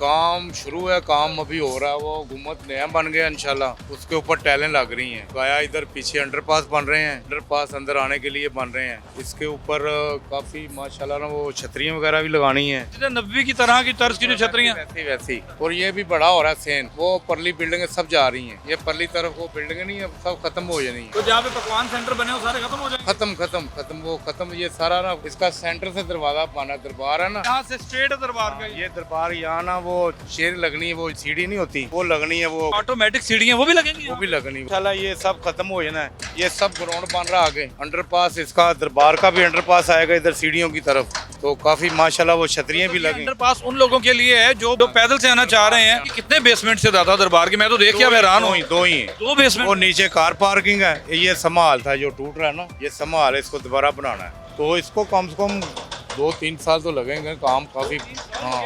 काम शुरू है, काम अभी हो रहा है। वो हुकूमत नया बन गया इंशाल्लाह, उसके ऊपर टाइलें लग रही हैं। गाया इधर पीछे अंडरपास बन रहे हैं, अंडरपास अंदर आने के लिए बन रहे हैं। इसके ऊपर काफी माशाल्लाह ना वो छतरियां वगैरह भी लगानी है, नब्बे की तरह की तर्ज की जो छतरियां। वैसी वैसी। और ये भी बड़ा हो रहा है सेन, वो परली बिल्डिंग सब जा रही हैं। ये परली तरफ वो बिल्डिंग नहीं है, सब खत्म हो जानी है। तो जहाँ पे पकवान सेंटर बने हो सारे खत्म हो जाएंगे। खत्म खत्म खत्म वो खत्म। ये सारा ना इसका सेंटर से दरवाजा पाना दरबार है ना, यहाँ से स्ट्रेट दरबार का ये दरबार यहाँ ना वो शेर लगनी है, वो सीढ़ी नहीं होती वो लगनी है, वो ऑटोमेटिक सीढ़ियाँ वो भी लगेंगी। वो भी लगनी। इंशाल्लाह ये सब खत्म हो जाना है। ये सब ग्राउंड बन रहा आगे, अंडरपास इसका दरबार का भी अंडरपास आएगा इधर सीढ़ियों की तरफ। तो काफी माशाल्लाह वो छतरियां भी लगी। अंडरपास उन लोगों के लिए है जो पैदल से आना चाह रहे हैं। कितने बेसमेंट से दाता दरबार के, मैं तो देख के अब हैरान हूँ। दो ही हैं। दो बेसमेंट। और नीचे कार पार्किंग है। ये संभाल था जो टूट रहा है ना, ये संभाल है, इसको दोबारा बनाना है। तो इसको कम से कम 2-3 साल तो लगेंगे, काम काफी। हाँ।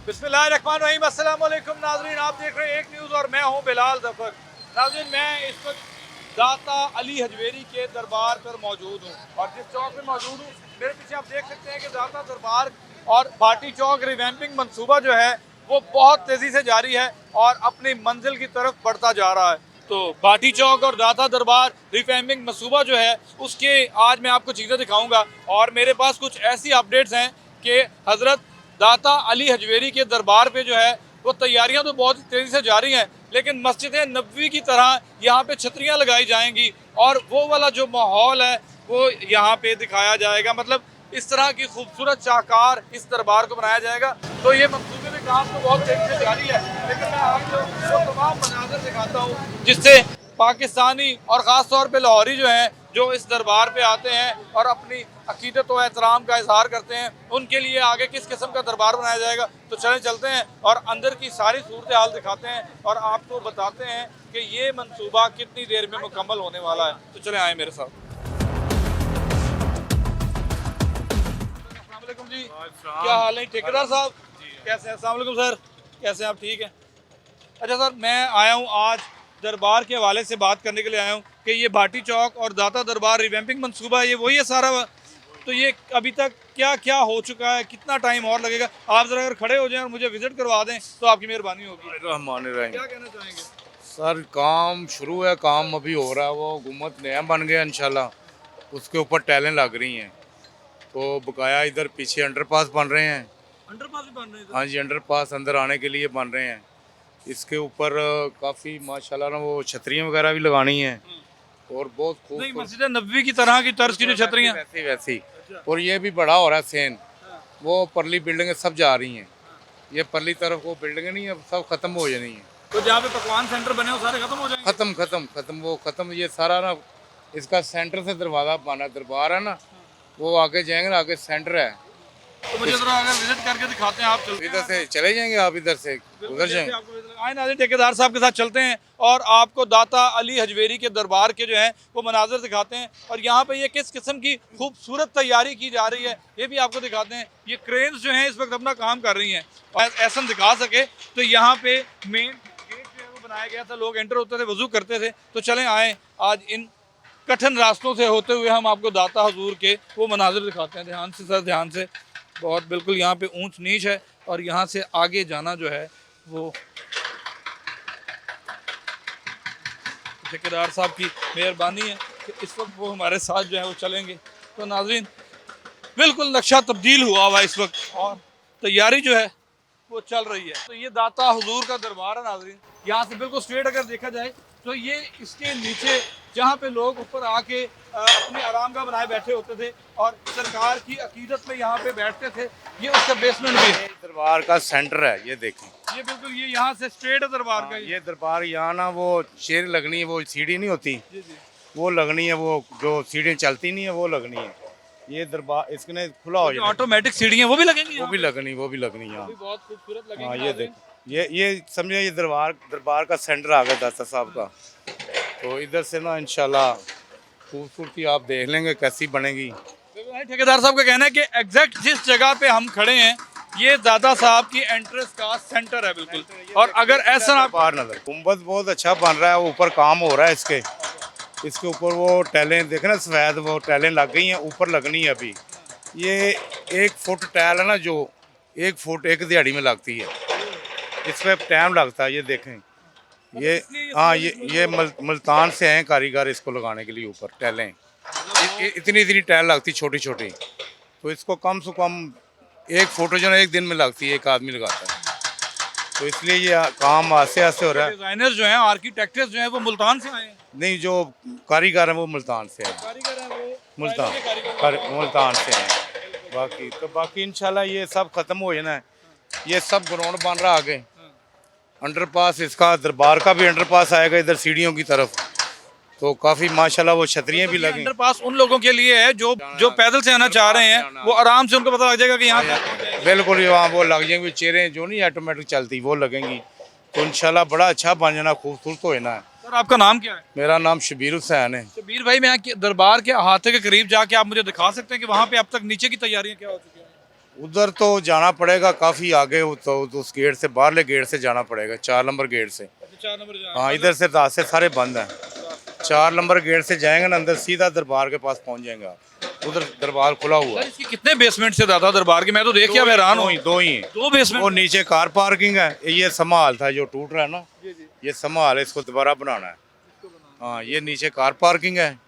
बिस्मिल्लाहिर्रहमानिर्रहीम, अस्सलाम वालेकुम नाज़रीन, आप देख रहे हैं एक न्यूज़ और मैं हूं बिलाल ज़फ़र। नाज़रीन, मैं इस वक्त दाता अली हजवेरी के दरबार पर मौजूद हूं और जिस चौक में मौजूद हूं, मेरे पीछे आप देख सकते हैं कि दाता दरबार और भाटी चौक रिवैम्पिंग मंसूबा जो है वो बहुत तेज़ी से जारी है और अपनी मंजिल की तरफ बढ़ता जा रहा है। तो भाटी चौक और दाता दरबार रिवैम्पिंग मंसूबा जो है उसके आज मैं आपको चीज़ें दिखाऊँगा और मेरे पास कुछ ऐसी अपडेट्स हैं कि हज़रत दाता अली हजवेरी के दरबार पे जो है वो तैयारियां तो बहुत तेज़ी से जारी हैं, लेकिन मस्जिद नबवी की तरह यहाँ पे छतरियाँ लगाई जाएंगी और वो वाला जो माहौल है वो यहाँ पे दिखाया जाएगा। मतलब इस तरह की खूबसूरत शाहकार इस दरबार को बनाया जाएगा। तो ये मंसूबे में काम तो बहुत तेज़ी से जारी है, लेकिन मैं आपको वो तमाम मनाज़र दिखाता हूँ जिससे पाकिस्तानी और ख़ास तौर पर लाहौरी जो हैं जो इस दरबार पे आते हैं और अपनी अकीदत व एहतराम का इजहार करते हैं, उनके लिए आगे किस किस्म का दरबार बनाया जाएगा। तो चलते हैं और अंदर की सारी सूरत हाल दिखाते हैं और आपको बताते हैं कि ये मंसूबा कितनी देर में मुकम्मल होने वाला है। तो चलें आए मेरे साथ। अस्सलाम वालेकुम जी, क्या हाल है ठेकेदार साहब, कैसे हैं? अस्सलाम वालेकुम सर, कैसे हैं आप? ठीक है। अच्छा सर, मैं आया हूँ आज दरबार के हवाले से बात करने के लिए आया हूँ कि ये भाटी चौक और दाता दरबार रिवैम्पिंग मंसूबा है, ये वही है सारा। तो ये अभी तक क्या क्या हो चुका है, कितना टाइम और लगेगा? आप ज़रा अगर खड़े हो जाएं और मुझे विज़िट करवा दें तो आपकी मेहरबानी होगी। क्या कहना चाहेंगे सर? काम शुरू है, काम अभी हो रहा है। वो हुकूमत नया बन गया इंशाल्लाह, उसके ऊपर टाइलें लग रही हैं। तो बकाया इधर पीछे अंडरपास बन रहे हैं। अंडरपास भी बन रहे हैं? हाँ जी, अंडरपास अंदर आने के लिए बन रहे हैं। इसके ऊपर काफ़ी माशाल्लाह ना वो छतरियाँ वगैरह भी लगानी हैं और बहुत खूब मस्जिद नबवी की तरह की तर्ज की जो छतरियाँ। वैसी वैसी। और ये भी बड़ा हो रहा है सेन, वो परली बिल्डिंग सब जा रही हैं। ये परली तरफ वो बिल्डिंग नहीं है, सब खत्म हो जानी है। तो जहाँ पे पकवान सेंटर बने हो सारे खत्म हो जाएंगे। खत्म खत्म खत्म वो खत्म। ये सारा ना इसका सेंटर से दरवाजा पाना दरबार है ना, वो आगे जाएंगे ना, आगे सेंटर है। तो मुझे जरा अगर विजिट करके दिखाते हैं आप। चलते इधर से चले जाएंगे आप, इधर से उधर जाएंगे। आए नाज़रीन, ठेकेदार साहब के साथ चलते हैं और आपको दाता अली हजवेरी के दरबार के जो हैं वो मनाजर दिखाते हैं और यहाँ पे ये किस किस्म की खूबसूरत तैयारी की जा रही है ये भी आपको दिखाते हैं। ये क्रेन्स जो हैं इस वक्त अपना काम कर रही हैं और ऐसा दिखा सके तो यहाँ पे मेन गेट जो है वो बनाया गया था, लोग एंटर होते थे, वजू करते थे। तो चलें आए आज इन कठिन रास्तों से होते हुए हम आपको दाता हजूर के वो मनाजर दिखाते हैं। ध्यान से सर, ध्यान से। बहुत बिल्कुल यहाँ पे ऊंच नीच है और यहाँ से आगे जाना जो है वो ठेकेदार साहब की मेहरबानी है कि इस वक्त वो हमारे साथ जो है वो चलेंगे। तो नाजरीन, बिल्कुल नक्शा तब्दील हुआ हुआ इस वक्त और तैयारी जो है वो चल रही है। तो ये दाता हुजूर का दरबार है नाजरीन। यहाँ से बिल्कुल स्ट्रेट अगर देखा जाए तो ये इसके नीचे जहाँ पे लोग ऊपर आके अपने आराम का बनाए बैठे होते थे और सरकार की अकीदत में यहाँ पे बैठते थे, ये उसका बेसमेंट भी है। दरबार का सेंटर है, ये देखें। ये बिल्कुल ये यहाँ से स्ट्रेट है दरबार का। ये दरबार यहाँ ना वो शेर लगनी है, वो सीढ़ी नहीं होती, जी। वो लगनी है, वो जो सीढ़ी चलती नहीं है वो लगनी है। ये दरबार इसके खुला हो जाए, ऑटोमेटिक सीढ़ियाँ वो भी लगेंगी, वो भी लगनी यहाँ। बहुत खूबसूरत लगेगी। हाँ ये देख, ये समझे, ये दरबार का सेंटर आ गया दाता साहब का। तो इधर से ना इंशाल्लाह खूबसूरती आप देख लेंगे कैसी बनेगी। ठेकेदार साहब का कहना है कि एग्जैक्ट जिस जगह पे हम खड़े हैं ये दादा साहब की एंट्रेंस का सेंटर है बिल्कुल। और अगर ऐसा आप बाहर नजर गुम्बद बहुत अच्छा बन रहा है, ऊपर काम हो रहा है इसके ऊपर वो टाइलें देखे ना सफेद, वो टाइलें लग गई हैं, ऊपर लगनी है अभी। ये 1 फुट टाइल है ना, जो 1 फुट 1 दिहाड़ी में लगती है, इस पर टाइम लगता है। ये देखें, ये हाँ, ये मुल्तान से हैं कारीगर इसको लगाने के लिए। ऊपर टाइलें इतनी इतनी टाइल लगती, छोटी छोटी, तो इसको कम से कम 1 फुट जो है 1 दिन में लगती है, एक आदमी लगाता है। तो इसलिए ये काम आस्ते आस्ते हो रहा है। डिजाइनर जो हैं, आर्किटेक्चर्स जो हैं, वो मुल्तान से आए हैं। नहीं, जो कारीगर हैं वो मुल्तान से हैं, कारीगर हैं वो मुल्तान से हैं। बाकी इंशाल्लाह ये सब खत्म हो जाना है। ये सब ग्राउंड बन रहा आगे, अंडरपास इसका, दरबार का भी अंडरपास आएगा इधर सीढ़ियों की तरफ। तो काफ़ी माशाल्लाह वो छतरियाँ भी लगी। अंडरपास उन लोगों के लिए है जो पैदल से आना चाह रहे हैं, वो आराम से, उनको पता लग जाएगा कि यहाँ पे बिल्कुल ही वहाँ वो लग जाएंगी चेयरें, जो नहीं ऑटोमेटिक चलती, वो लगेंगी। तो इंशाल्लाह बड़ा अच्छा बन जाना, खूबसूरत हो जाना है। सर आपका नाम क्या है? मेरा नाम शबीर हुसैन है। शबीर भाई, मैं दरबार के अहाते के करीब जाके आप मुझे दिखा सकते हैं कि वहाँ पे अब तक नीचे की तैयारियां क्या हो चुकी हैं? उधर तो जाना पड़ेगा काफ़ी आगे, तो उस गेट से, बाहरले गेट से जाना पड़ेगा, 4 नंबर गेट से। 4 नंबर हाँ, इधर से रास्ते सारे बंद हैं। 4 नंबर गेट से जाएंगे ना अंदर, सीधा दरबार के पास पहुंच जाएंगे आप। उधर दरबार खुला हुआ सर है। इसकी कितने बेसमेंट से ज्यादा दरबार के? मैं तो देख के अब हैरान हूँ। दो ही हैं। 2 बेसमेंट। वो नीचे कार पार्किंग है, ये समाल था जो टूट रहा है ना, ये समाल है, इसको दोबारा बनाना है। हाँ, ये नीचे कार पार्किंग है,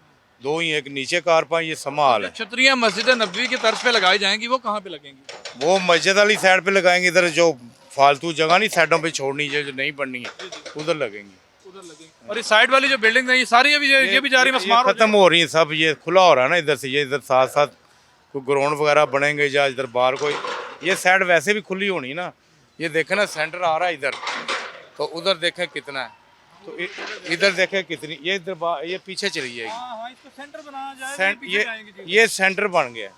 2 ही, एक नीचे कार पार्किंग, ये समाल है। छतरियां मस्जिद नबवी की तर्ज पे लगाई जाएंगी, वो कहाँ पे लगेंगी? वो मस्जिद वाली साइड पे लगाएंगे, इधर जो फालतू जगह नहीं साइडों पे छोड़नी है, जो नहीं बननी है, उधर लगेंगी। और इस साइड वाली जो बिल्डिंग है, ये सारी अभी ये भी जा रही है, ये मस्मार हो खत्म हो रही है सब, ये खुला हो रहा है ना इधर से। ये इधर साथ साथ कोई ग्राउंड वगैरह बनेंगे, या इधर बाहर कोई, ये साइड वैसे भी खुली होनी ना। ये देखें ना, सेंटर आ रहा है इधर, तो उधर देखें कितना है, तो इधर देखें कितनी, ये इधर ये पीछे चली जाएगी। हाँ, इसको सेंटर बनाया जाए, ये सेंटर बन गया।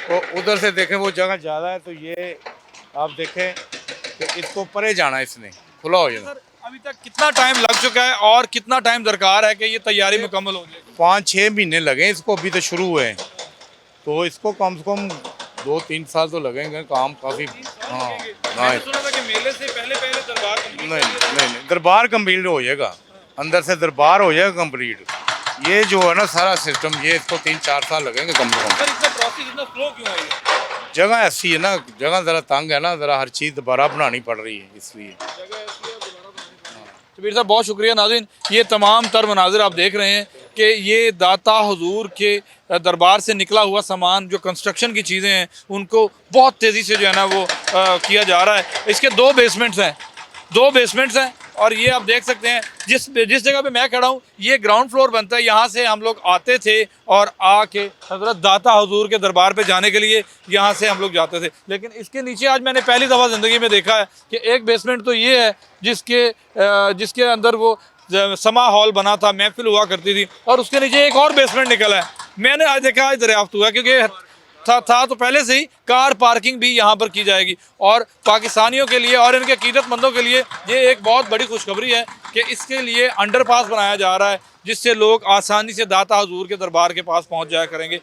तो उधर से देखें वो जगह ज़्यादा है, तो ये आप देखें कि इसको परे जाना है, इसने खुला हो जाना। अभी तक कितना टाइम लग चुका है और कितना टाइम दरकार है कि ये तैयारी मुकम्मल हो जाए? 5-6 महीने लगे इसको, अभी तो शुरू हुए हैं, तो इसको कम से कम 2-3 साल तो लगेंगे, काम काफ़ी। हाँ, मैंने सुना था कि मेले से पहले पहले दरबार कंप्लीट नहीं, दरबार कंप्लीट हो जाएगा, अंदर से दरबार हो जाएगा कंप्लीट। ये जो है ना सारा सिस्टम, ये इसको 3-4 साल लगेंगे कम से कम। सर इतना प्रोसेस इतना स्लो क्यों है? जगह ऐसी है ना, जगह ज़रा तंग है ना, ज़रा हर चीज़ दोबारा बनानी पड़ रही है, इसलिए। शबीर साहब बहुत शुक्रिया। नाज़रीन, ये तमाम तर मनाजिर आप देख रहे हैं कि ये दाता हुजूर के दरबार से निकला हुआ सामान, जो कंस्ट्रक्शन की चीज़ें हैं, उनको बहुत तेज़ी से जो है ना वो किया जा रहा है। इसके 2 बेसमेंट्स हैं और ये आप देख सकते हैं, जिस जगह पे मैं खड़ा हूँ, ये ग्राउंड फ्लोर बनता है। यहाँ से हम लोग आते थे और आके हज़रत दाता हुजूर के दरबार पे जाने के लिए यहाँ से हम लोग जाते थे। लेकिन इसके नीचे आज मैंने पहली दफ़ा ज़िंदगी में देखा है कि एक बेसमेंट तो ये है जिसके अंदर वो समा हॉल बना था, महफिल हुआ करती थी, और उसके नीचे एक और बेसमेंट निकला है। मैंने आज देखा, आज दरियाफ्त हुआ, क्योंकि था तो पहले से ही कार पार्किंग भी यहाँ पर की जाएगी। और पाकिस्तानियों के लिए और इनके अकीदतमंदों के लिए ये एक बहुत बड़ी खुशखबरी है कि इसके लिए अंडरपास बनाया जा रहा है, जिससे लोग आसानी से दाता हुजूर के दरबार के पास पहुँच जाया करेंगे।